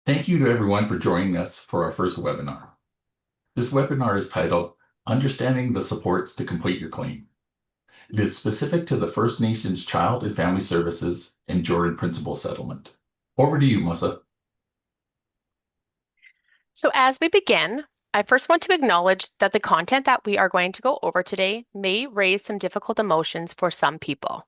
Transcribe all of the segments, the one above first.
Thank you to everyone for joining us for our first webinar. This webinar is titled Understanding the Supports to Complete Your Claim. It is specific to the First Nations Child and Family Services and Jordan Principal Settlement. Over to you, Melissa. So as we begin, I first want to acknowledge that the content that we are going to go over today may raise some difficult emotions for some people.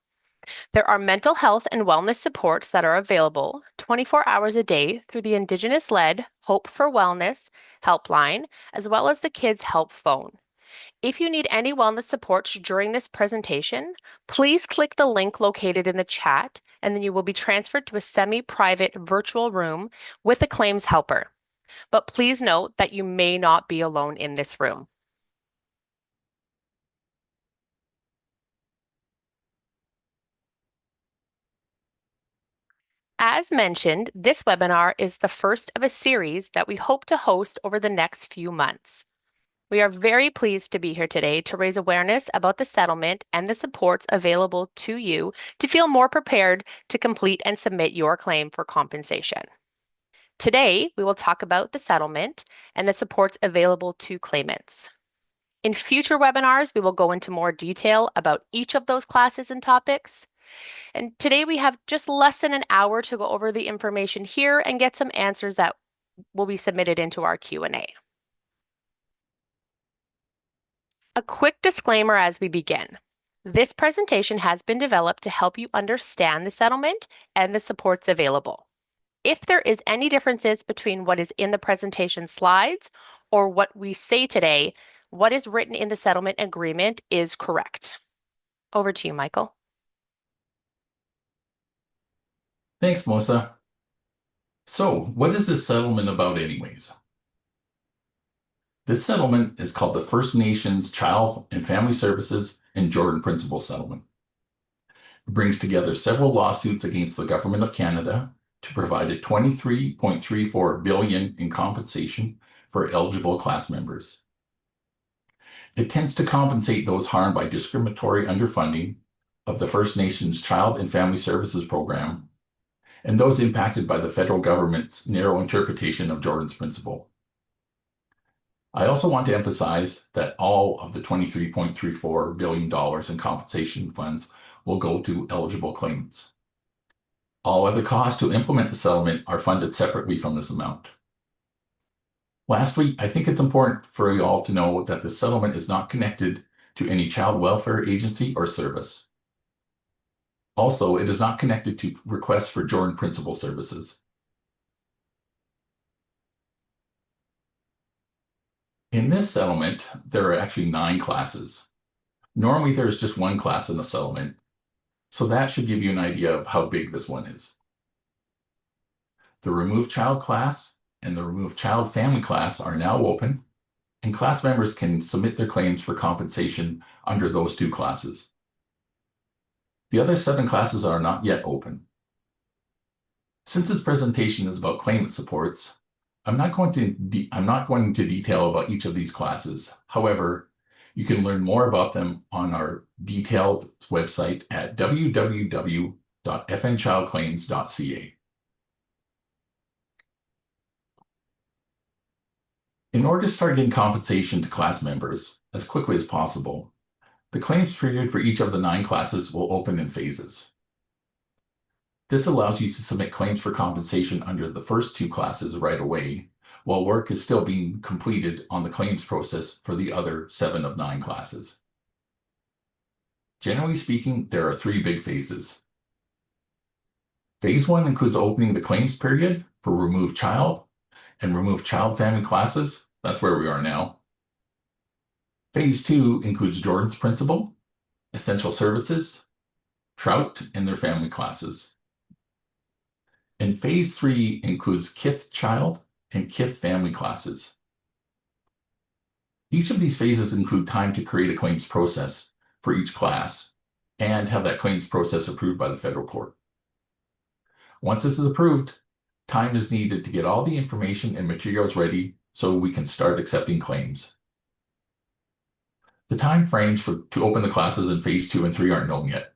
There are mental health and wellness supports that are available 24 hours a day through the Indigenous-led Hope for Wellness helpline, as well as the Kids Help phone. If you need any wellness supports during this presentation, please click the link located in the chat, and then you will be transferred to a semi-private virtual room with a claims helper. But please note that you may not be alone in this room. As mentioned, this webinar is the first of a series that we hope to host over the next few months. We are very pleased to be here today to raise awareness about the settlement and the supports available to you to feel more prepared to complete and submit your claim for compensation. Today, we will talk about the settlement and the supports available to claimants. In future webinars, we will go into more detail about each of those classes and topics. And today we have just less than an hour to go over the information here and get some answers that will be submitted into our Q&A. A quick disclaimer as we begin. This presentation has been developed to help you understand the settlement and the supports available. If there is any differences between what is in the presentation slides or what we say today, what is written in the settlement agreement is correct. Over to you, Michael. Thanks, Melissa. So, what is this settlement about anyways? This settlement is called the First Nations Child and Family Services and Jordan Principal Settlement. It brings together several lawsuits against the Government of Canada to provide a $23.34 billion in compensation for eligible class members. It tends to compensate those harmed by discriminatory underfunding of the First Nations Child and Family Services Program and those impacted by the federal government's narrow interpretation of Jordan's Principle. I also want to emphasize that all of the $23.34 billion in compensation funds will go to eligible claimants. All other costs to implement the settlement are funded separately from this amount. Lastly, I think it's important for you all to know that the settlement is not connected to any child welfare agency or service. Also, it is not connected to requests for Jordan Principal services. In this settlement, there are actually 9 classes. Normally, there's just one class in the settlement, so that should give you an idea of how big this one is. The removed child class and the removed child family class are now open, and class members can submit their claims for compensation under those 2 classes. The other 7 classes are not yet open. Since this presentation is about claimant supports, I'm not going to detail about each of these classes. However, you can learn more about them on our detailed website at www.fnchildclaims.ca. In order to start getting compensation to class members as quickly as possible, the claims period for each of the 9 classes will open in phases. This allows you to submit claims for compensation under the first 2 classes right away, while work is still being completed on the claims process for the other 7 of 9 classes. Generally speaking, there are 3 big phases. Phase 1 includes opening the claims period for removed child and removed child family classes. That's where we are now. Phase 2 includes Jordan's Principal, Essential Services, Trout, and their family classes. And Phase 3 includes Kith Child and Kith family classes. Each of these phases include time to create a claims process for each class and have that claims process approved by the federal court. Once this is approved, time is needed to get all the information and materials ready so we can start accepting claims. The time frames to open the classes in Phase 2 and 3 aren't known yet,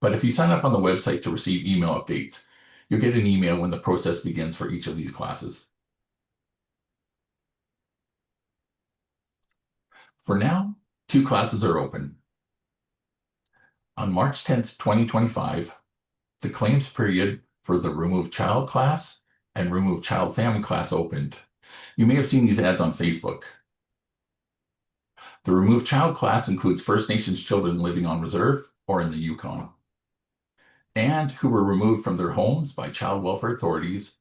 but if you sign up on the website to receive email updates, You'll get an email when the process begins for each of these classes. For now, 2 classes are open. On March 10th, 2025, the claims period for the Remove Child class and Remove Child Family class opened. You may have seen these ads on Facebook. The Remove Child class includes First Nations children living on reserve or in the Yukon, and who were removed from their homes by child welfare authorities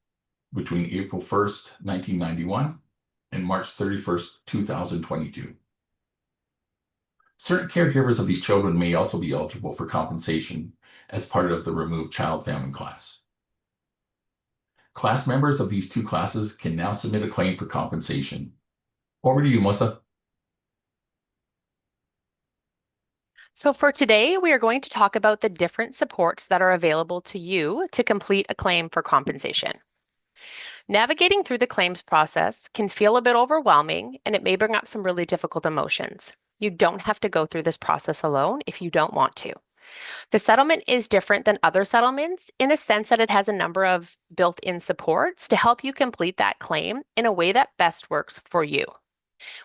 between April 1st, 1991 and March 31st, 2022. Certain caregivers of these children may also be eligible for compensation as part of the Remove Child Family class. Class members of these 2 classes can now submit a claim for compensation. Over to you, Melissa. So for today, we are going to talk about the different supports that are available to you to complete a claim for compensation. Navigating through the claims process can feel a bit overwhelming, and it may bring up some really difficult emotions. You don't have to go through this process alone if you don't want to. The settlement is different than other settlements in a sense that it has a number of built-in supports to help you complete that claim in a way that best works for you.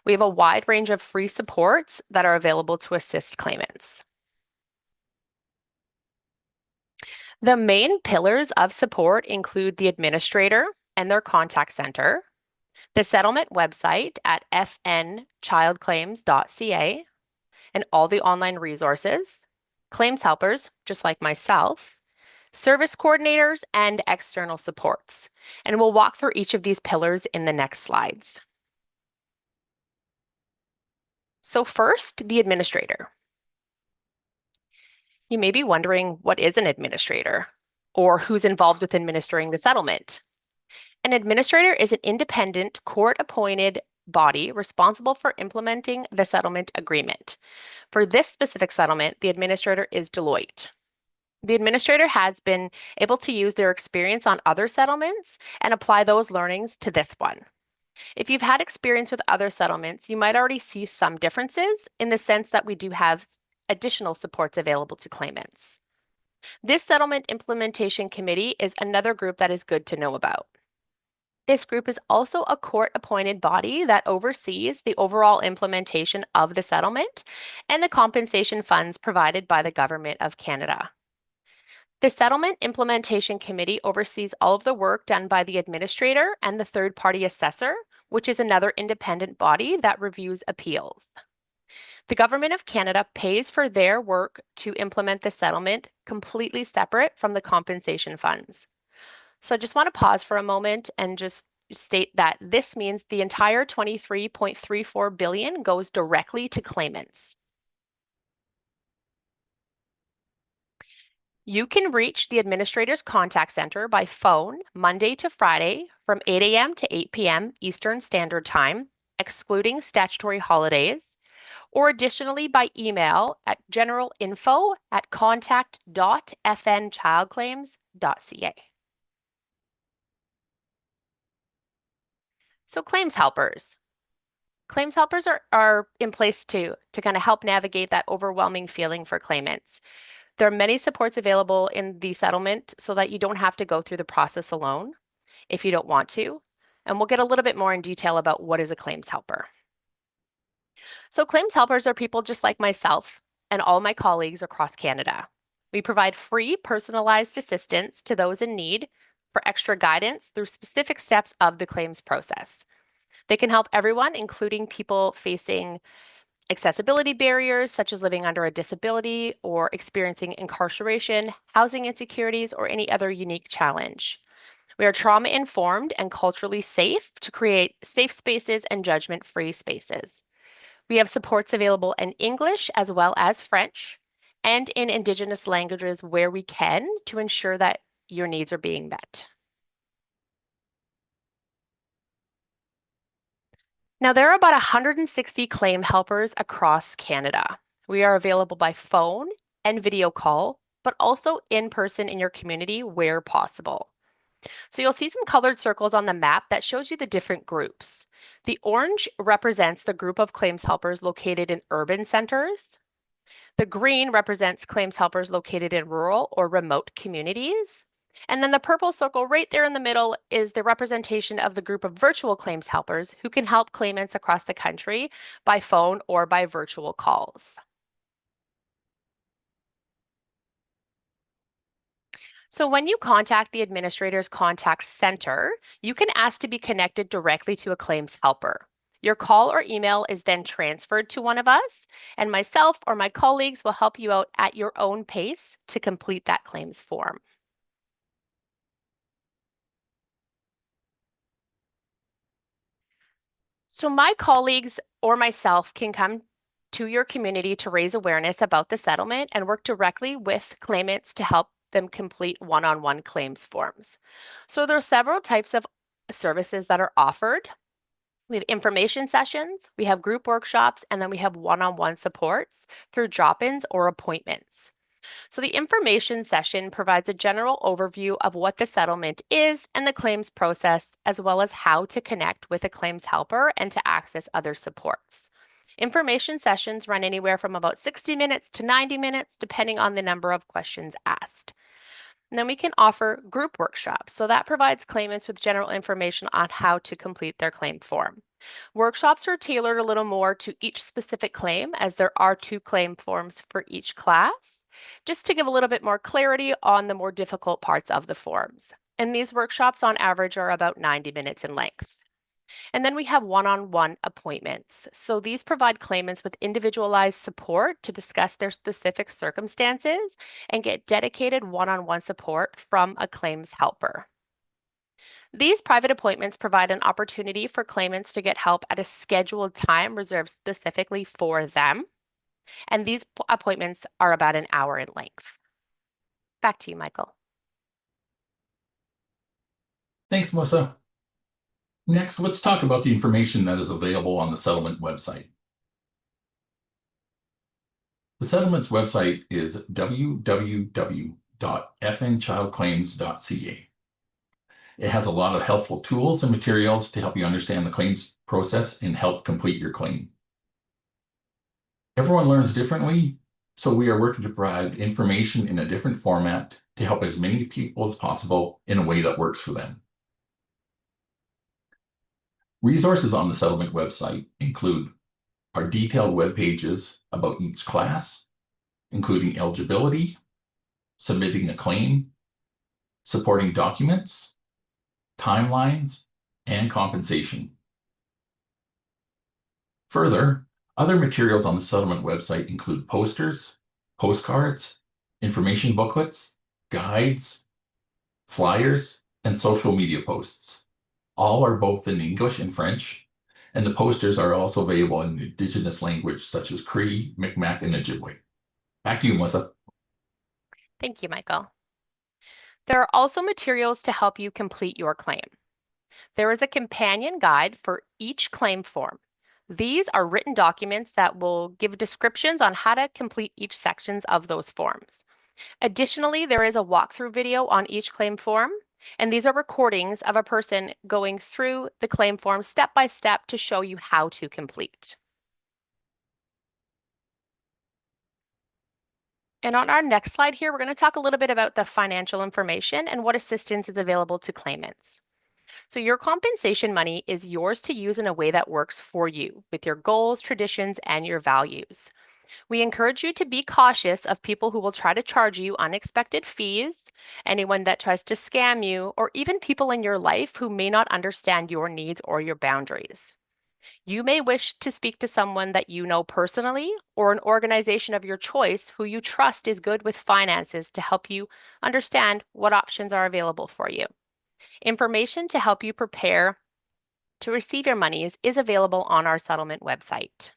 We have a wide range of free supports that are available to assist claimants. The main pillars of support include the administrator and their contact center, the settlement website at fnchildclaims.ca, and all the online resources, claims helpers, just like myself, service coordinators, and external supports. And we'll walk through each of these pillars in the next slides. So first, the administrator. You may be wondering, what is an administrator? Or who's involved with administering the settlement? An administrator is an independent, court-appointed body responsible for implementing the settlement agreement. For this specific settlement, the administrator is Deloitte. The administrator has been able to use their experience on other settlements and apply those learnings to this one. If you've had experience with other settlements, you might already see some differences in the sense that we do have additional supports available to claimants. This Settlement Implementation Committee is another group that is good to know about. This group is also a court-appointed body that oversees the overall implementation of the settlement and the compensation funds provided by the Government of Canada. The Settlement Implementation Committee oversees all of the work done by the administrator and the third-party assessor, which is another independent body that reviews appeals. The Government of Canada pays for their work to implement the settlement completely separate from the compensation funds. So I just want to pause for a moment and just state that this means the entire $23.34 billion goes directly to claimants. You can reach the Administrator's Contact Center by phone Monday to Friday from 8 a.m. to 8 p.m. Eastern Standard Time, excluding statutory holidays, or additionally by email at generalinfo@contact.fnchildclaims.ca. So claims helpers. Claims helpers are in place to kind of help navigate that overwhelming feeling for claimants. There are many supports available in the settlement so that you don't have to go through the process alone if you don't want to. And we'll get a little bit more in detail about what is a claims helper. So claims helpers are people just like myself and all my colleagues across Canada. We provide free personalized assistance to those in need for extra guidance through specific steps of the claims process. They can help everyone, including people facing accessibility barriers, such as living under a disability or experiencing incarceration, housing insecurities, or any other unique challenge. We are trauma-informed and culturally safe to create safe spaces and judgment-free spaces. We have supports available in English as well as French and in Indigenous languages where we can to ensure that your needs are being met. Now, there are about 160 claim helpers across Canada. We are available by phone and video call, but also in person in your community where possible. So you'll see some colored circles on the map that shows you the different groups. The orange represents the group of claims helpers located in urban centers. The green represents claims helpers located in rural or remote communities. And then the purple circle right there in the middle is the representation of the group of virtual claims helpers who can help claimants across the country by phone or by virtual calls. So when you contact the administrator's contact center, you can ask to be connected directly to a claims helper. Your call or email is then transferred to one of us, and myself or my colleagues will help you out at your own pace to complete that claims form. So my colleagues or myself can come to your community to raise awareness about the settlement and work directly with claimants to help them complete one-on-one claims forms. So there are several types of services that are offered. We have information sessions, we have group workshops, and then we have one-on-one supports through drop-ins or appointments. So the information session provides a general overview of what the settlement is and the claims process, as well as how to connect with a claims helper and to access other supports. Information sessions run anywhere from about 60 minutes to 90 minutes, depending on the number of questions asked. And then we can offer group workshops. So that provides claimants with general information on how to complete their claim form. Workshops are tailored a little more to each specific claim, as there are 2 claim forms for each class, just to give a little bit more clarity on the more difficult parts of the forms. And these workshops on average are about 90 minutes in length. And then we have one-on-one appointments. So these provide claimants with individualized support to discuss their specific circumstances and get dedicated one-on-one support from a claims helper. These private appointments provide an opportunity for claimants to get help at a scheduled time reserved specifically for them. And these appointments are about an hour in length. Back to you, Michael. Thanks, Melissa. Next, let's talk about the information that is available on the settlement website. The settlement's website is www.fnchildclaims.ca. It has a lot of helpful tools and materials to help you understand the claims process and help complete your claim. Everyone learns differently, so we are working to provide information in a different format to help as many people as possible in a way that works for them. Resources on the settlement website include our detailed web pages about each class, including eligibility, submitting a claim, supporting documents, timelines, and compensation. Further, other materials on the settlement website include posters, postcards, information booklets, guides, flyers, and social media posts. All are both in English and French, and the posters are also available in Indigenous language such as Cree, Mi'kmaq, and Ojibwe. Back to you, Melissa. Thank you, Michael. There are also materials to help you complete your claim. There is a companion guide for each claim form. These are written documents that will give descriptions on how to complete each sections of those forms. Additionally, there is a walkthrough video on each claim form, and these are recordings of a person going through the claim form step by step to show you how to complete. And on our next slide here, we're going to talk a little bit about the financial information and what assistance is available to claimants. So your compensation money is yours to use in a way that works for you with your goals, traditions, and your values. We encourage you to be cautious of people who will try to charge you unexpected fees, anyone that tries to scam you, or even people in your life who may not understand your needs or your boundaries. You may wish to speak to someone that you know personally or an organization of your choice who you trust is good with finances to help you understand what options are available for you. Information to help you prepare to receive your monies is available on our settlement website.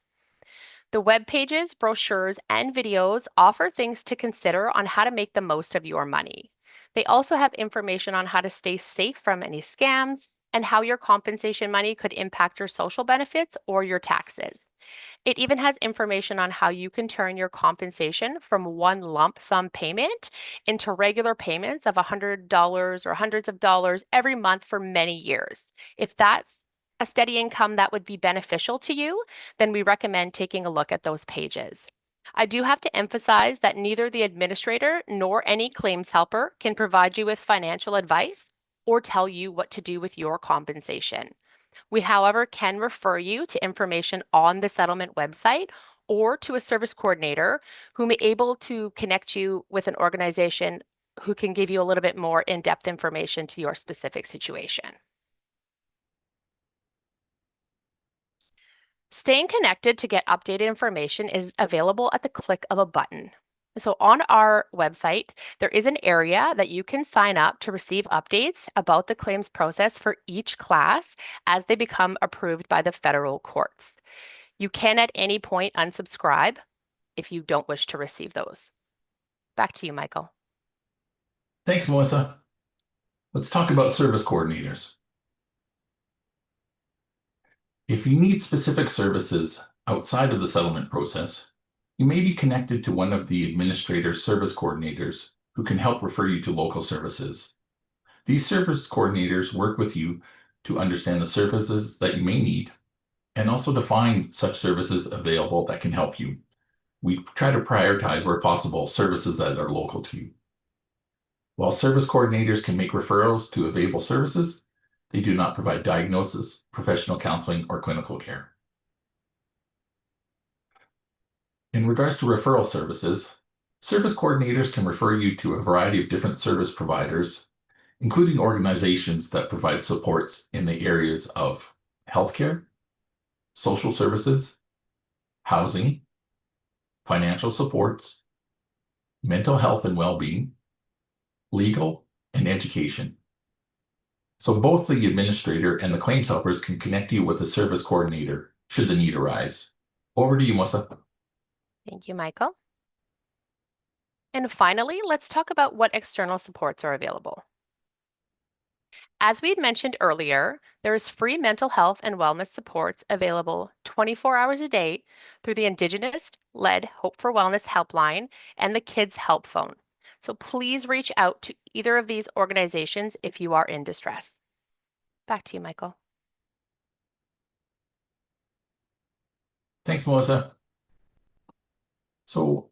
The web pages, brochures, and videos offer things to consider on how to make the most of your money. They also have information on how to stay safe from any scams and how your compensation money could impact your social benefits or your taxes. It even has information on how you can turn your compensation from one lump sum payment into regular payments of $100 or hundreds of dollars every month for many years. If that's a steady income that would be beneficial to you, then we recommend taking a look at those pages. I do have to emphasize that neither the administrator nor any claims helper can provide you with financial advice or tell you what to do with your compensation. We, however, can refer you to information on the settlement website or to a service coordinator who may be able to connect you with an organization who can give you a little bit more in-depth information to your specific situation. Staying connected to get updated information is available at the click of a button. So on our website, there is an area that you can sign up to receive updates about the claims process for each class as they become approved by the federal courts. You can at any point unsubscribe if you don't wish to receive those. Back to you, Michael. Thanks, Melissa. Let's talk about service coordinators. If you need specific services outside of the settlement process, you may be connected to one of the administrator service coordinators who can help refer you to local services. These service coordinators work with you to understand the services that you may need and also to find such services available that can help you. We try to prioritize, where possible, services that are local to you. While service coordinators can make referrals to available services, they do not provide diagnosis, professional counseling, or clinical care. In regards to referral services, service coordinators can refer you to a variety of different service providers, including organizations that provide supports in the areas of healthcare, social services, housing, financial supports, mental health and well-being, legal, and education. So both the administrator and the claims helpers can connect you with a service coordinator should the need arise. Over to you, Melissa. Thank you, Michael. And finally, let's talk about what external supports are available. As we had mentioned earlier, there is free mental health and wellness supports available 24 hours a day through the Indigenous-led Hope for Wellness helpline and the Kids Help phone. So please reach out to either of these organizations if you are in distress. Back to you, Michael. Thanks, Melissa. So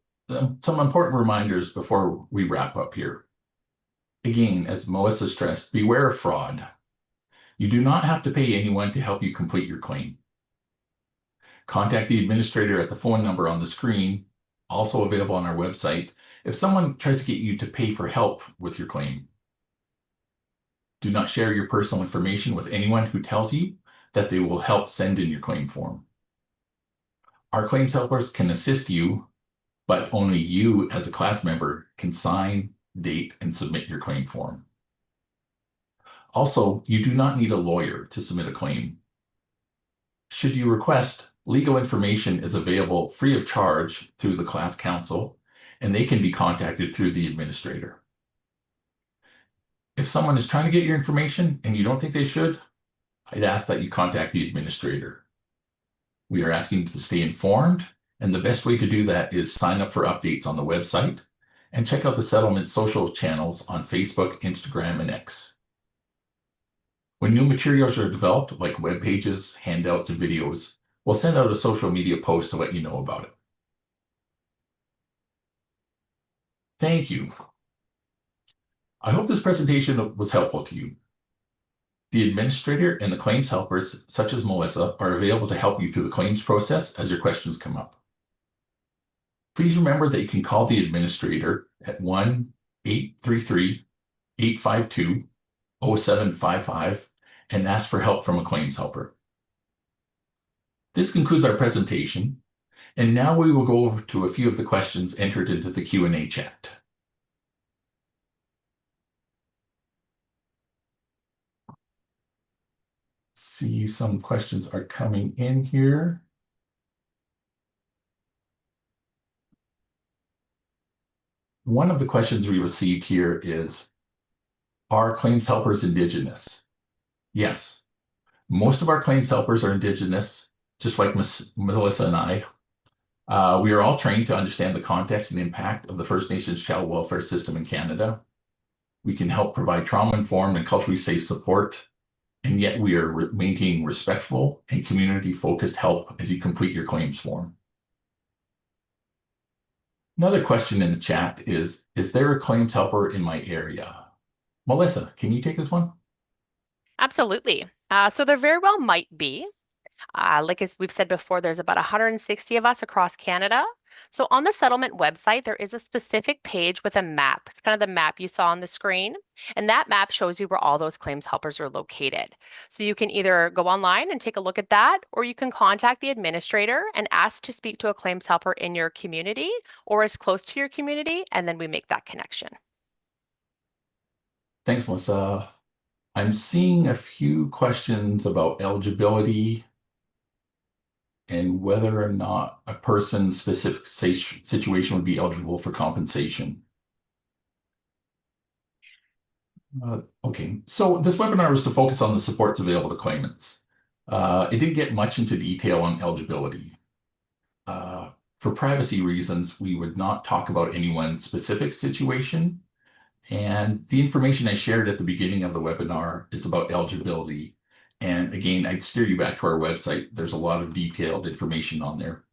some important reminders before we wrap up here. Again, as Melissa stressed, beware of fraud. You do not have to pay anyone to help you complete your claim. Contact the administrator at the phone number on the screen, also available on our website, if someone tries to get you to pay for help with your claim. Do not share your personal information with anyone who tells you that they will help send in your claim form. Our claims helpers can assist you, but only you as a class member can sign, date, and submit your claim form. Also, you do not need a lawyer to submit a claim. Should you request, legal information is available free of charge through the class counsel, and they can be contacted through the administrator. If someone is trying to get your information and you don't think they should, I'd ask that you contact the administrator. We are asking you to stay informed, and the best way to do that is sign up for updates on the website and check out the settlement social channels on Facebook, Instagram, and X. When new materials are developed, like web pages, handouts, and videos, we'll send out a social media post to let you know about it. Thank you. I hope this presentation was helpful to you. The administrator and the claims helpers, such as Melissa, are available to help you through the claims process as your questions come up. Please remember that you can call the administrator at 1-833-852-0755 and ask for help from a claims helper. This concludes our presentation, and now we will go over to a few of the questions entered into the Q&A chat. See, some questions are coming in here. One of the questions we received here is, are claims helpers Indigenous? Yes, most of our claims helpers are Indigenous, just like Melissa and I. We are all trained to understand the context and impact of the First Nations child welfare system in Canada. We can help provide trauma-informed and culturally safe support, and yet we are maintaining respectful and community-focused help as you complete your claims form. Another question in the chat is there a claims helper in my area? Melissa, can you take this one? Absolutely. So there very well might be. Like as we've said before, there's about 160 of us across Canada. So on the settlement website, there is a specific page with a map. It's kind of the map you saw on the screen. And that map shows you where all those claims helpers are located. So you can either go online and take a look at that, or you can contact the administrator and ask to speak to a claims helper in your community or as close to your community, and then we make that connection. Thanks, Melissa. I'm seeing a few questions about eligibility and whether or not a person's specific situation would be eligible for compensation. Okay, so this webinar was to focus on the supports available to claimants. It didn't get much into detail on eligibility. For privacy reasons, we would not talk about anyone's specific situation. And the information I shared at the beginning of the webinar is about eligibility. And again, I'd steer you back to our website. There's a lot of detailed information on there.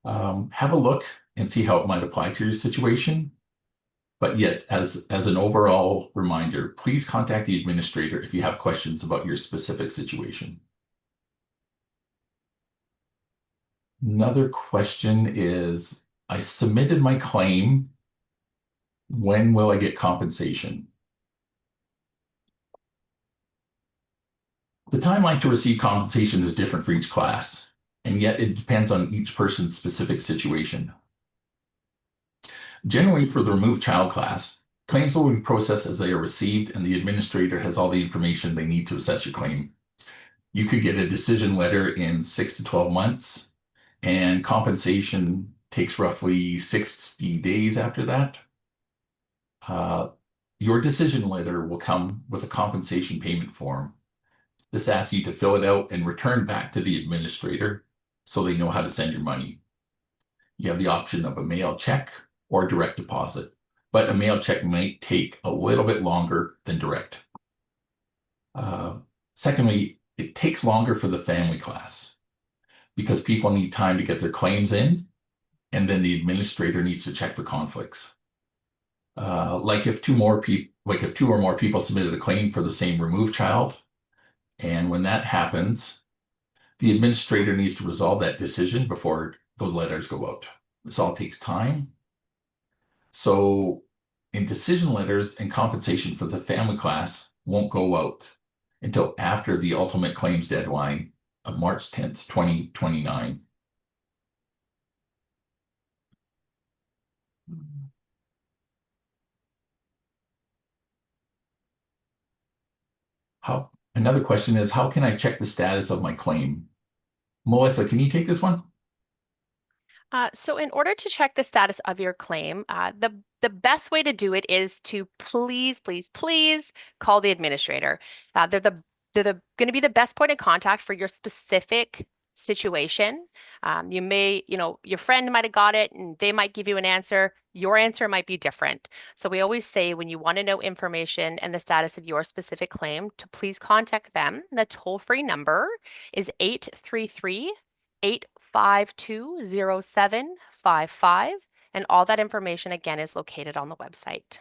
Have a look and see how it might apply to your situation. But yet, as an overall reminder, please contact the administrator if you have questions about your specific situation. Another question is, I submitted my claim. When will I get compensation? The timeline to receive compensation is different for each class, and yet it depends on each person's specific situation. Generally, for the removed child class, claims will be processed as they are received, and the administrator has all the information they need to assess your claim. You could get a decision letter in 6 to 12 months, and compensation takes roughly 60 days after that. Your decision letter will come with a compensation payment form. This asks you to fill it out and return back to the administrator so they know how to send your money. You have the option of a mail check or direct deposit, but a mail check might take a little bit longer than direct. Secondly, it takes longer for the family class because people need time to get their claims in, and then the administrator needs to check for conflicts. Like if two or more people submitted a claim for the same removed child, and when that happens, the administrator needs to resolve that decision before the letters go out. This all takes time. So in decision letters and compensation for the family class won't go out until after the ultimate claims deadline of March 10th, 2029. Another question is, how can I check the status of my claim? Melissa, can you take this one? So in order to check the status of your claim, the best way to do it is to please, please, please call the administrator. They're going to be the best point of contact for your specific situation. You may, your friend might have got it and they might give you an answer. Your answer might be different. So we always say when you want to know information and the status of your specific claim, to please contact them. The toll-free number is 833 8520755, and all that information again is located on the website.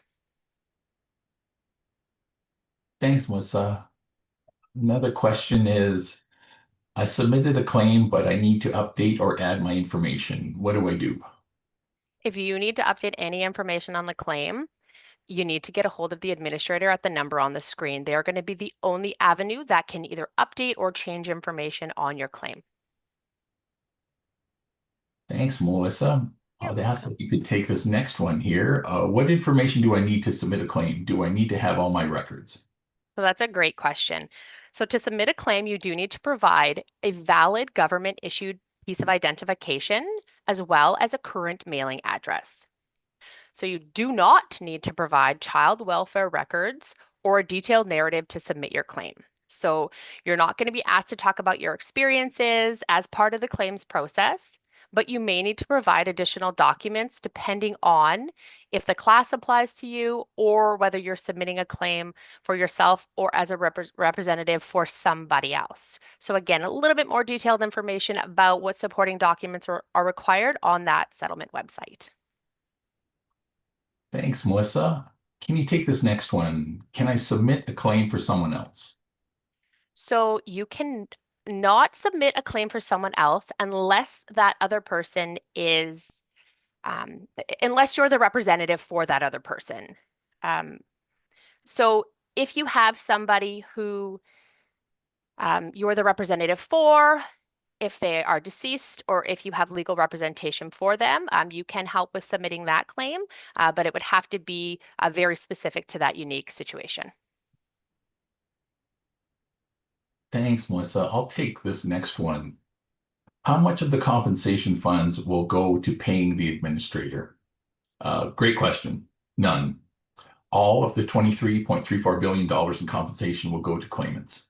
Thanks, Melissa. Another question is, I submitted a claim, but I need to update or add my information. What do I do? If you need to update any information on the claim, you need to get a hold of the administrator at the number on the screen. They are going to be the only avenue that can either update or change information on your claim. Thanks, Melissa. You're I'd ask welcome. if you could take this next one here. What information do I need to submit a claim? Do I need to have all my records? So that's a great question. So to submit a claim, you do need to provide a valid government issued piece of identification as well as a current mailing address. So you do not need to provide child welfare records or a detailed narrative to submit your claim. So you're not going to be asked to talk about your experiences as part of the claims process, but you may need to provide additional documents depending on if the class applies to you or whether you're submitting a claim for yourself or as a representative for somebody else. So again, a little bit more detailed information about what supporting documents are required on that settlement website. Thanks, Melissa. Can you take this next one? Can I submit a claim for someone else? So you can not submit a claim for someone else unless that other person is, unless you're the representative for that other person. Um, so if you have somebody who you're the representative for, if they are deceased, or if you have legal representation for them, you can help with submitting that claim, but it would have to be very specific to that unique situation. Thanks, Melissa. I'll take this next one. How much of the compensation funds will go to paying the administrator? Great question. None. All of the $23.34 billion in compensation will go to claimants.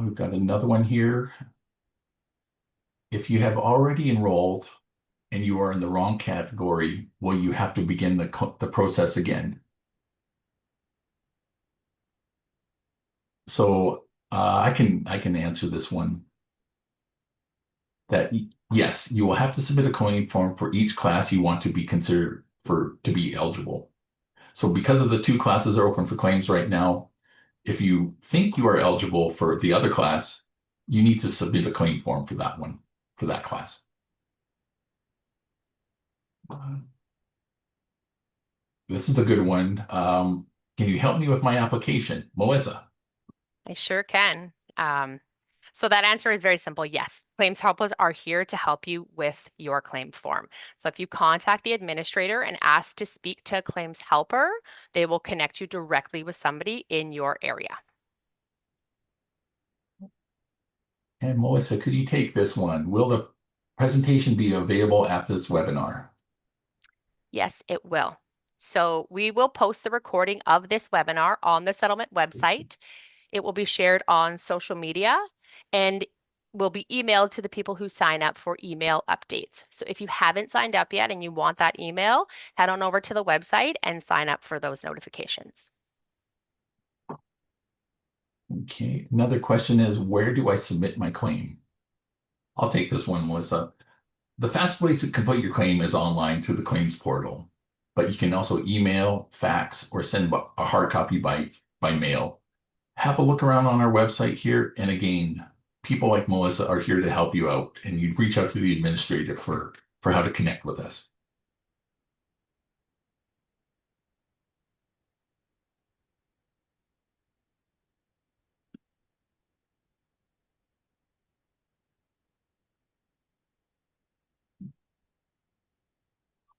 We've got another one here. If you have already enrolled and you are in the wrong category, will you have to begin the process again? So I can answer this one. That yes, you will have to submit a claim form for each class you want to be considered for to be eligible. So because of the two classes are open for claims right now, if you think you are eligible for the other class, you need to submit a claim form for that one, for that class. This is a good one. Can you help me with my application, Melissa? I sure can. So that answer is very simple. Yes, claims helpers are here to help you with your claim form. So if you contact the administrator and ask to speak to a claims helper, they will connect you directly with somebody in your area. And Melissa, could you take this one? Will the presentation be available after this webinar? Yes, it will. So we will post the recording of this webinar on the settlement website. It will be shared on social media and will be emailed to the people who sign up for email updates. So if you haven't signed up yet and you want that email, head on over to the website and sign up for those notifications. Okay. Another question is, where do I submit my claim? I'll take this one, Melissa. The fastest way to complete your claim is online through the claims portal, but you can also email, fax, or send a hard copy by mail. Have a look around on our website here, and again, people like Melissa are here to help you out, and you'd reach out to the administrator for how to connect with us.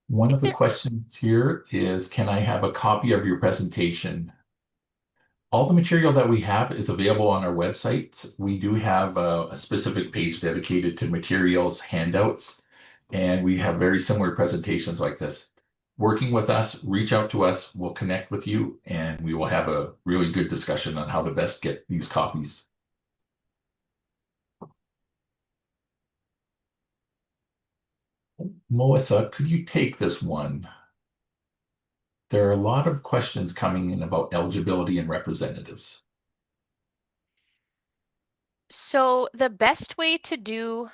One Is of the there questions here is, can I have a copy of your presentation? All the material that we have is available on our website. We do have a specific page dedicated to materials, handouts, and we have very similar presentations like this. Working with us, reach out to us, we'll connect with you, and we will have a really good discussion on how to best get these copies. Melissa, could you take this one? There are a lot of questions coming in about eligibility and representatives. So the best way to do,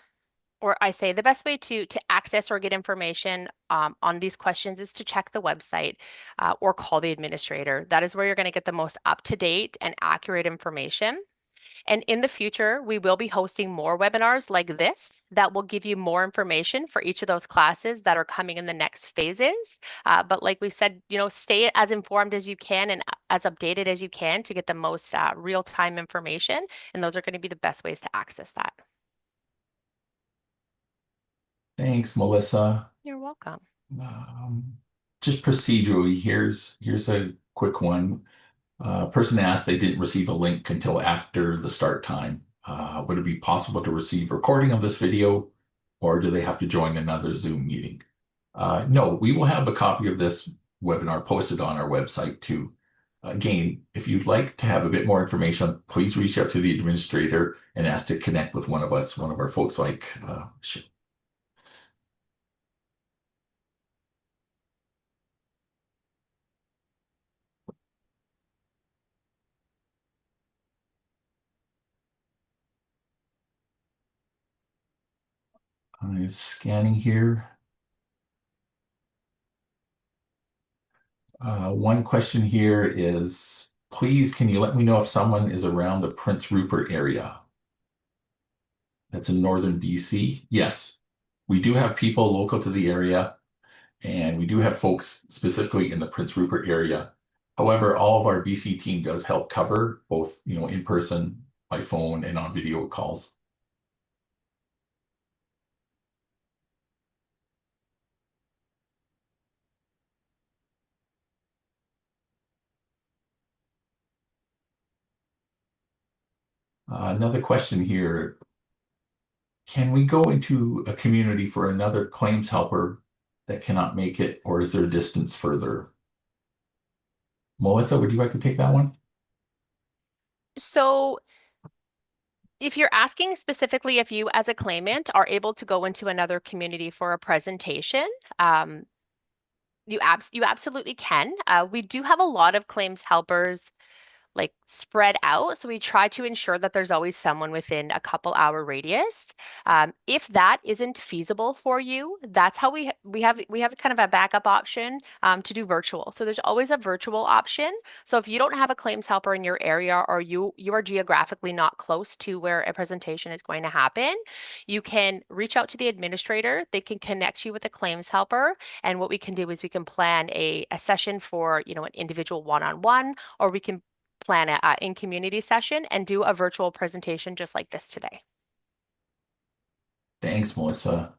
or I say the best way to access or get information on these questions is to check the website or call the administrator. That is where you're going to get the most up-to-date and accurate information. And in the future, we will be hosting more webinars like this that will give you more information for each of those classes that are coming in the next phases. But like we said, stay as informed as you can and as updated as you can to get the most real-time information. And those are going to be the best ways to access that. Thanks, Melissa. You're welcome. Um, just procedurally, here's a quick one. Person asked they didn't receive a link until after the start time. Would it be possible to receive recording of this video, or do they have to join another Zoom meeting? No, we will have a copy of this webinar posted on our website too. Again, if you'd like to have a bit more information, please reach out to the administrator and ask to connect with one of us, one of our folks like I'm scanning here. One question here is, please, can you let me know if someone is around the Prince Rupert area? That's in northern BC. Yes, we do have people local to the area, and we do have folks specifically in the Prince Rupert area. However, all of our BC team does help cover both, in person, by phone, and on video calls. Another question here. Can we go into a community for another claims helper that cannot make it, or is there a distance further? Melissa, would you like to take that one? So if you're asking specifically if you as a claimant are able to go into another community for a presentation, you absolutely can. We do have a lot of claims helpers like spread out. So we try to ensure that there's always someone within a couple hour radius. If that isn't feasible for you, that's how we have kind of a backup option to do virtual. So there's always a virtual option. So if you don't have a claims helper in your area or you are geographically not close to where a presentation is going to happen, you can reach out to the administrator. They can connect you with a claims helper. And what we can do is we can plan a session for, an individual one-on-one, or we can plan a in-community session and do a virtual presentation just like this today. Thanks, Melissa.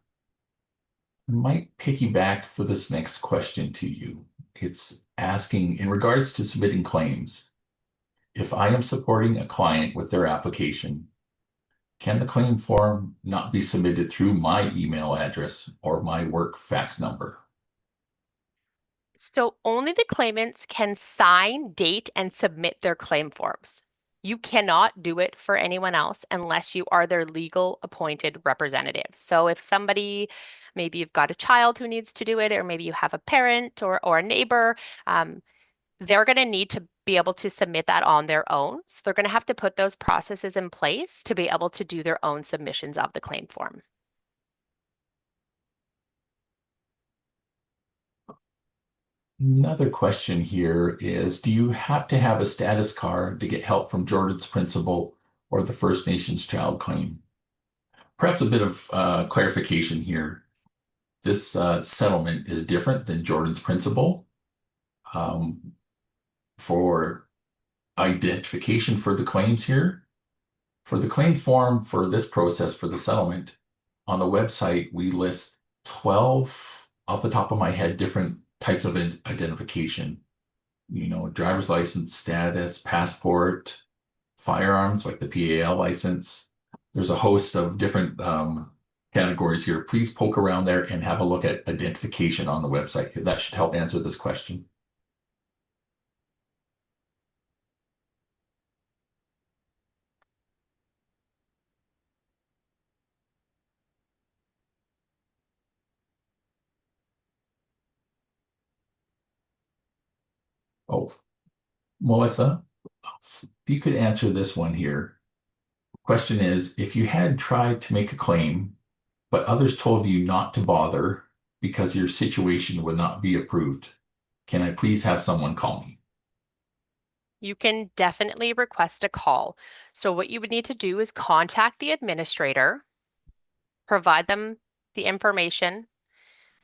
I might piggyback for this next question to you. It's asking, in regards to submitting claims, if I am supporting a client with their application, can the claim form not be submitted through my email address or my work fax number? So only the claimants can sign, date, and submit their claim forms. You cannot do it for anyone else unless you are their legal appointed representative. So if somebody, maybe you've got a child who needs to do it, or maybe you have a parent or a neighbor, they're going to need to be able to submit that on their own. So they're going to have to put those processes in place to be able to do their own submissions of the claim form. Another question here is, do you have to have a status card to get help from Jordan's principal or the First Nations child claim? Perhaps a bit of clarification here. This settlement is different than Jordan's principal. Um, for identification for the claims here, for the claim form for this process for the settlement, on the website, we list 12, off the top of my head, different types of identification. Driver's license status, passport, firearms like the PAL license. There's a host of different categories here. Please poke around there and have a look at identification on the website. That should help answer this question. Oh, Melissa, if you could answer this one here. Question is, if you had tried to make a claim, but others told you not to bother because your situation would not be approved, can I please have someone call me? You can definitely request a call. So what you would need to do is contact the administrator, provide them the information.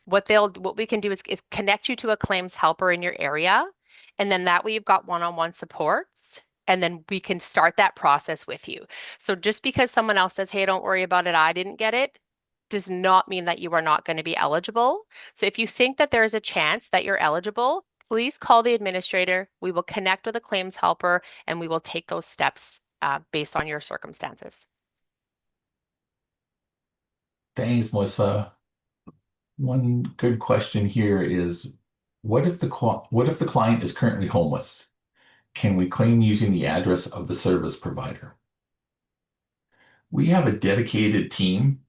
What we can do is connect you to a claims helper in your area. And then that way you've got one-on-one supports. And then we can start that process with you. So just because someone else says, hey, don't worry about it, I didn't get it, does not mean that you are not going to be eligible. So if you think that there is a chance that you're eligible, please call the administrator. We will connect with a claims helper and we will take those steps based on your circumstances. Thanks, Melissa. One good question here is, what if the client is currently homeless? Can we claim using the address of the service provider? We have a dedicated team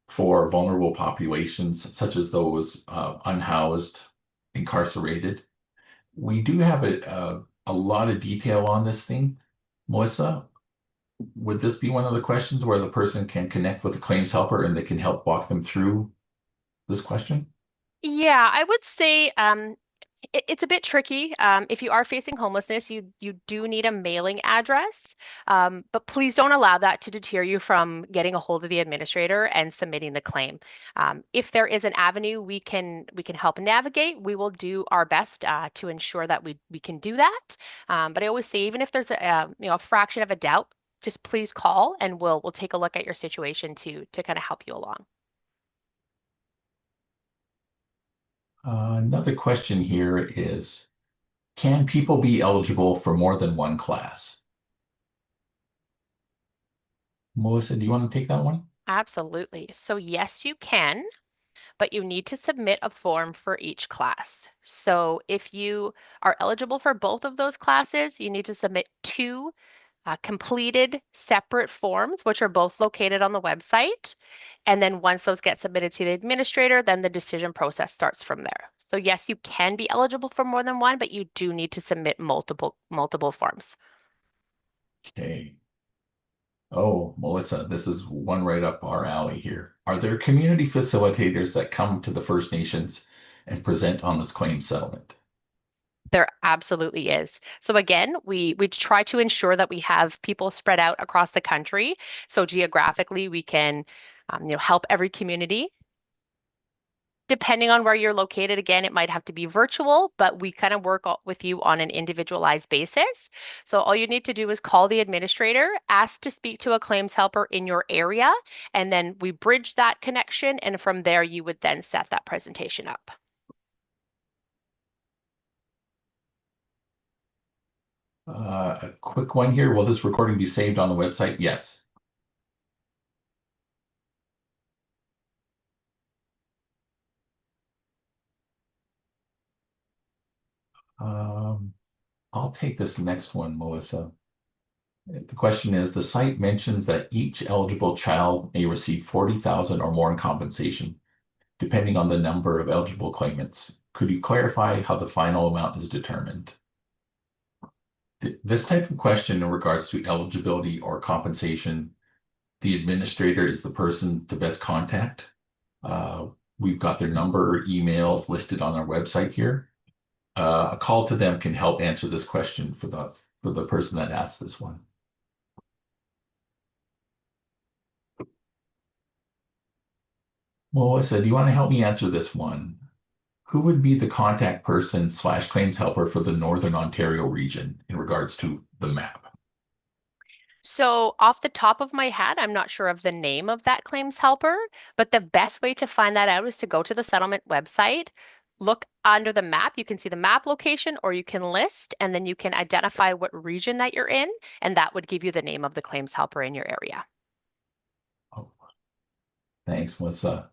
for vulnerable populations, such as those unhoused, incarcerated. We do have a lot of detail on this thing. Melissa, would this be one of the questions where the person can connect with a claims helper and they can help walk them through this question? Yeah, I would say It's a bit tricky. If you are facing homelessness, you do need a mailing address, but please don't allow that to deter you from getting a hold of the administrator and submitting the claim. If there is an avenue we can help navigate, we will do our best to ensure that we can do that. But I always say, even if there's a fraction of a doubt, just please call and we'll take a look at your situation to kind of help you along. Another question here is, can people be eligible for more than one class? Melissa, do you want to take that one? Absolutely. So yes, you can, but you need to submit a form for each class. So if you are eligible for both of those classes, you need to submit two completed separate forms, which are both located on the website. And then once those get submitted to the administrator, then the decision process starts from there. So yes, you can be eligible for more than one, but you do need to submit multiple forms. Okay. Oh, Melissa, this is one right up our alley here. Are there community facilitators that come to the First Nations and present on this claim settlement? There absolutely is. So again, we try to ensure that we have people spread out across the country. So geographically, we can help every community. Depending on where you're located, again, it might have to be virtual, but we kind of work with you on an individualized basis. So all you need to do is call the administrator, ask to speak to a claims helper in your area, and then we bridge that connection. And from there, you would then set that presentation up. A quick one here. Will this recording be saved on the website? Yes. Um, I'll take this next one, Melissa. The question is, the site mentions that each eligible child may receive 40,000 or more in compensation, depending on the number of eligible claimants. Could you clarify how the final amount is determined? This type of question in regards to eligibility or compensation, the administrator is the person to best contact. Uh, we've got their number, emails listed on our website here. A call to them can help answer this question for the person that asked this one. Melissa, do you want to help me answer this one? Who would be the contact person slash claims helper for the Northern Ontario region in regards to the map? So, off the top of my head, I'm not sure of the name of that claims helper, but the best way to find that out is to go to the settlement website, look under the map. You can see the map location, or you can list, and then you can identify what region that you're in, and that would give you the name of the claims helper in your area. Oh, thanks, Melissa.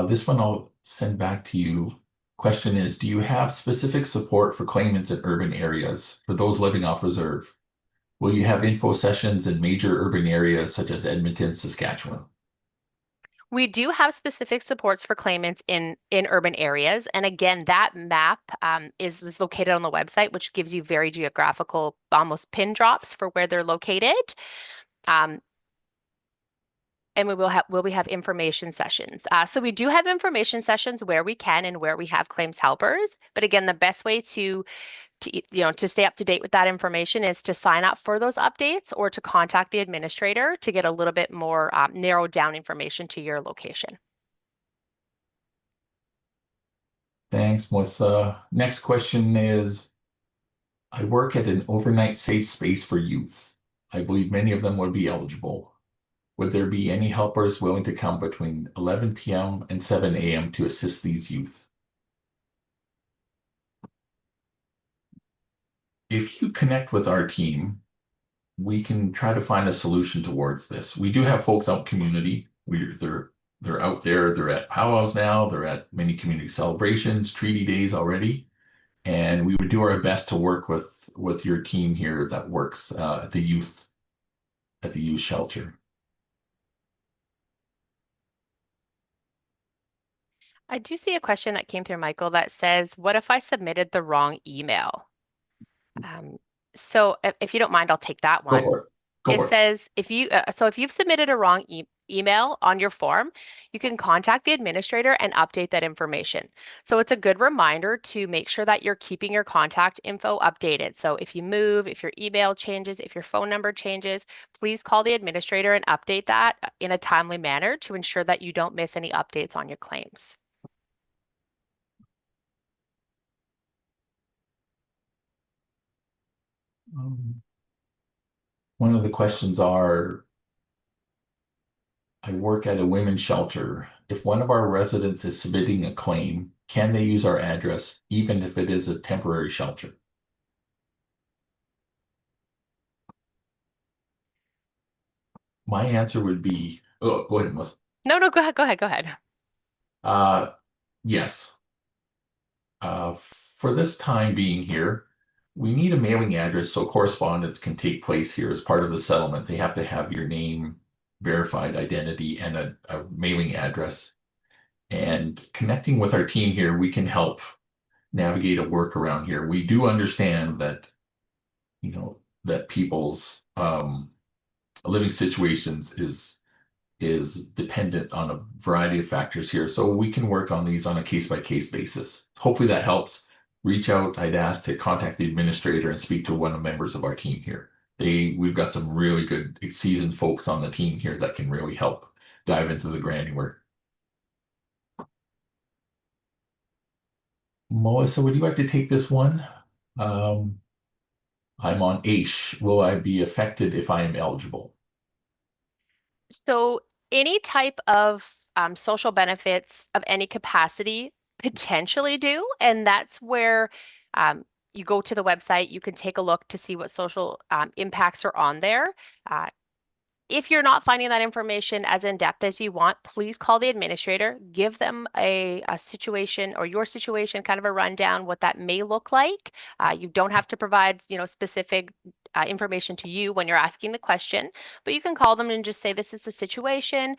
This one I'll send back to you. Question is, do you have specific support for claimants in urban areas for those living off reserve? Will you have info sessions in major urban areas such as Edmonton, Saskatchewan? We do have specific supports for claimants in urban areas, and again, that map is located on the website, which gives you very geographical, almost pin drops for where they're located. Um, and we have information sessions. So we do have information sessions where we can and where we have claims helpers. But again, the best way to stay up to date with that information is to sign up for those updates or to contact the administrator to get a little bit more narrowed down information to your location. Thanks, Melissa. Next question is, I work at an overnight safe space for youth. I believe many of them would be eligible. Would there be any helpers willing to come between 11 p.m. and 7 a.m. to assist these youth? If you connect with our team, we can try to find a solution towards this. We do have folks out community. They're out there. They're at powwows now. They're at many community celebrations, treaty days already, and we would do our best to work with your team here that works at the youth shelter. I do see a question that came through, Michael, that says, what if I submitted the wrong email? Um, so if you don't mind, I'll take that Go one. for it. Go It for it. says if you've submitted a wrong email on your form, you can contact the administrator and update that information. So it's a good reminder to make sure that you're keeping your contact info updated. So if you move, if your email changes, if your phone number changes, please call the administrator and update that in a timely manner to ensure that you don't miss any updates on your claims. Um, One of the questions are, I work at a women's shelter. If one of our residents is submitting a claim, can they use our address even if it is a temporary shelter? My answer would be, oh, go ahead, Melissa. No, no, go ahead, go ahead, go ahead. Uh, yes. For this time being here, we need a mailing address so correspondence can take place here as part of the settlement. They have to have your name, verified identity, and a mailing address. And connecting with our team here, we can help navigate a workaround here. We do understand that, that people's living situations is dependent on a variety of factors here. So we can work on these on a case-by-case basis. Hopefully that helps. Reach out. I'd ask to contact the administrator and speak to one of the members of our team here. We've got some really good seasoned folks on the team here that can really help dive into the granular. Melissa, would you like to take this one? Um, I'm on AISH. Will I be affected if I am eligible? So any type of social benefits of any capacity potentially do, and that's where you go to the website, you can take a look to see what social impacts are on there. Uh, if you're not finding that information as in depth as you want, please call the administrator, give them a situation or your situation, kind of a rundown, what that may look like. You don't have to provide, specific information to you when you're asking the question, but you can call them and just say, this is the situation.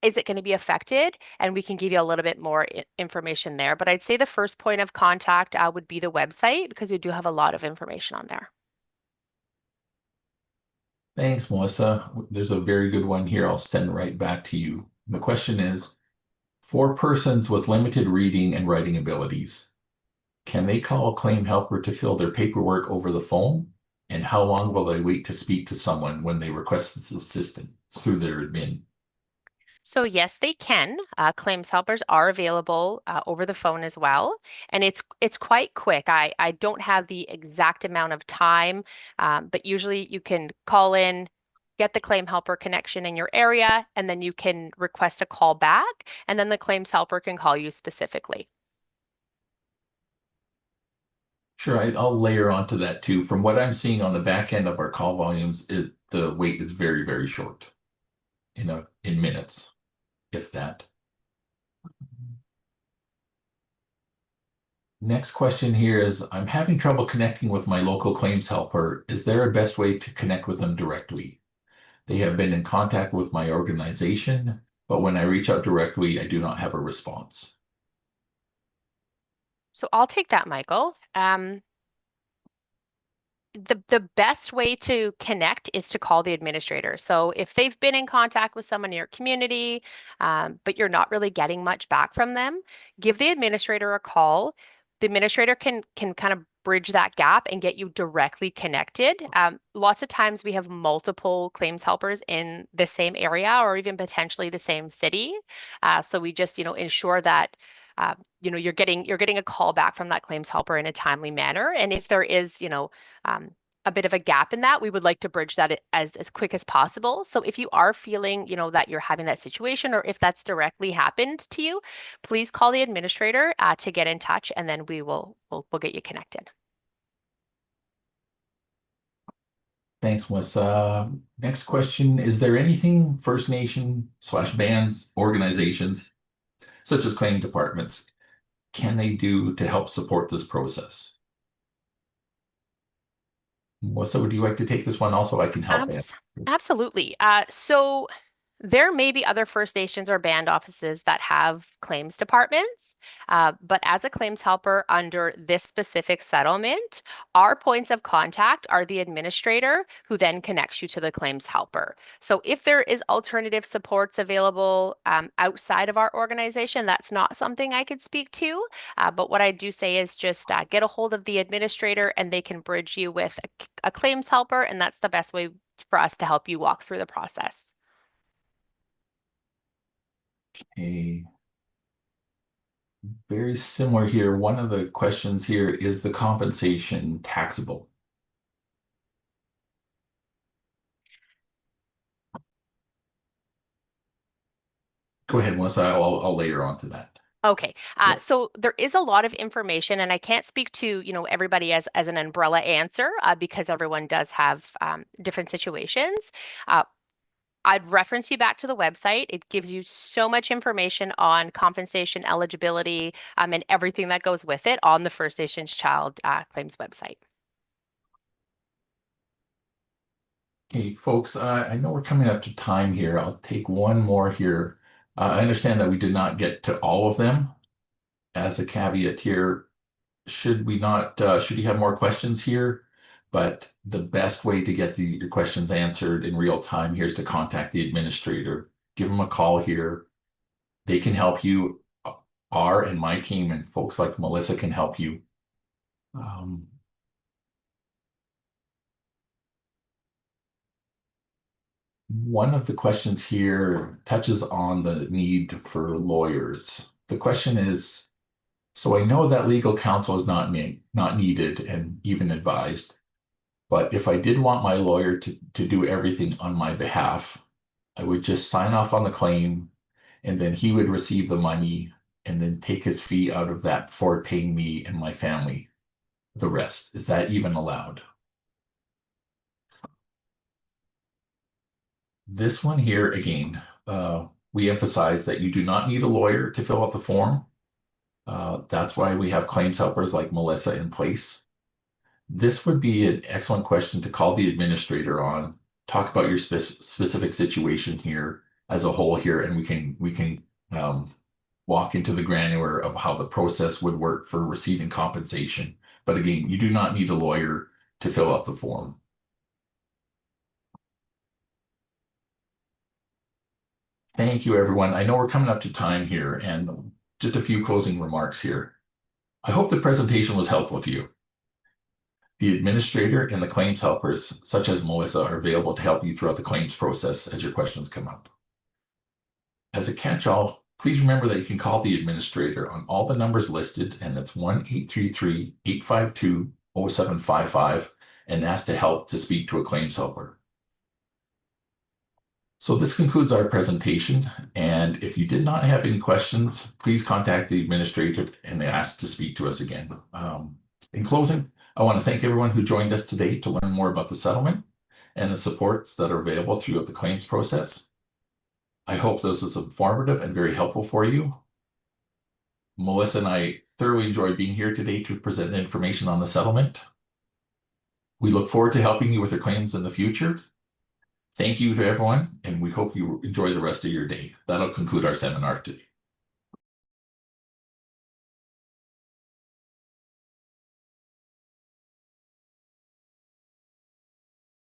Is it going to be affected? And we can give you a little bit more information there. But I'd say the first point of contact would be the website because we do have a lot of information on there. Thanks, Melissa. There's a very good one here. I'll send right back to you. The question is, for persons with limited reading and writing abilities, can they call a claim helper to fill their paperwork over the phone? And how long will they wait to speak to someone when they request this assistance through their admin? So yes, they can. Claims helpers are available over the phone as well, and it's quite quick. I don't have the exact amount of time, but usually you can call in, get the claim helper connection in your area, and then you can request a call back, and then the claims helper can call you specifically. Sure, I'll layer onto that too. From what I'm seeing on the back end of our call volumes, the wait is very, very short, in minutes, if that. Next question here is, I'm having trouble connecting with my local claims helper. Is there a best way to connect with them directly? They have been in contact with my organization, but when I reach out directly, I do not have a response. So I'll take that, Michael. The best way to connect is to call the administrator. So if they've been in contact with someone in your community, but you're not really getting much back from them, give the administrator a call. The administrator can kind of bridge that gap and get you directly connected. Lots of times we have multiple claims helpers in the same area or even potentially the same city. So we just, ensure that you're getting a call back from that claims helper in a timely manner. And if there is, a bit of a gap in that, we would like to bridge that as quick as possible. So if you are feeling, that you're having that situation, or if that's directly happened to you, please call the administrator to get in touch, and then we'll get you connected. Thanks, Melissa. Next question, is there anything First Nation/bands organizations, such as claim departments, can they do to help support this process? Melissa, would you like to take this one also? I can help Absolutely. So There may be other First Nations or band offices that have claims departments, but as a claims helper under this specific settlement, our points of contact are the administrator who then connects you to the claims helper. So if there is alternative supports available outside of our organization, that's not something I could speak to. But what I do say is just get a hold of the administrator and they can bridge you with a claims helper, and that's the best way for us to help you walk through the process. A very similar here. One of the questions here is the compensation taxable? Go ahead, Melissa. I'll layer on to that. Okay, Yeah. so there is a lot of information, and I can't speak to everybody as an umbrella answer because everyone does have different situations. Uh, I'd reference you back to the website. It gives you so much information on compensation eligibility and everything that goes with it on the First Nations Child Claims website. Okay, folks, I know we're coming up to time here. I'll take one more here. I understand that we did not get to all of them. As a caveat here, should we not, should you have more questions here? But the best way to get your questions answered in real time here is to contact the administrator. Give them a call here. They can help you. Our and my team and folks like Melissa can help you. One of the questions here touches on the need for lawyers. The question is, so I know that legal counsel is not needed and even advised, but if I did want my lawyer to do everything on my behalf, I would just sign off on the claim and then he would receive the money and then take his fee out of that before paying me and my family the rest. Is that even allowed? This one here, again, we emphasize that you do not need a lawyer to fill out the form. That's why we have claims helpers like Melissa in place. This would be an excellent question to call the administrator on, talk about your specific situation here as a whole here, and we can walk into the granular of how the process would work for receiving compensation. But again, you do not need a lawyer to fill out the form. Thank you, everyone. I know we're coming up to time here, and just a few closing remarks here. I hope the presentation was helpful to you. The administrator and the claims helpers, such as Melissa, are available to help you throughout the claims process as your questions come up. As a catch-all, please remember that you can call the administrator on all the numbers listed, and that's 1-833-852-0755, and ask to speak to a claims helper. So this concludes our presentation, and if you did not have any questions, please contact the administrator and ask to speak to us again. In closing, I want to thank everyone who joined us today to learn more about the settlement and the supports that are available throughout the claims process. I hope this was informative and very helpful for you. Melissa and I thoroughly enjoyed being here today to present the information on the settlement. We look forward to helping you with your claims in the future. Thank you to everyone, and we hope you enjoy the rest of your day. That'll conclude our seminar today.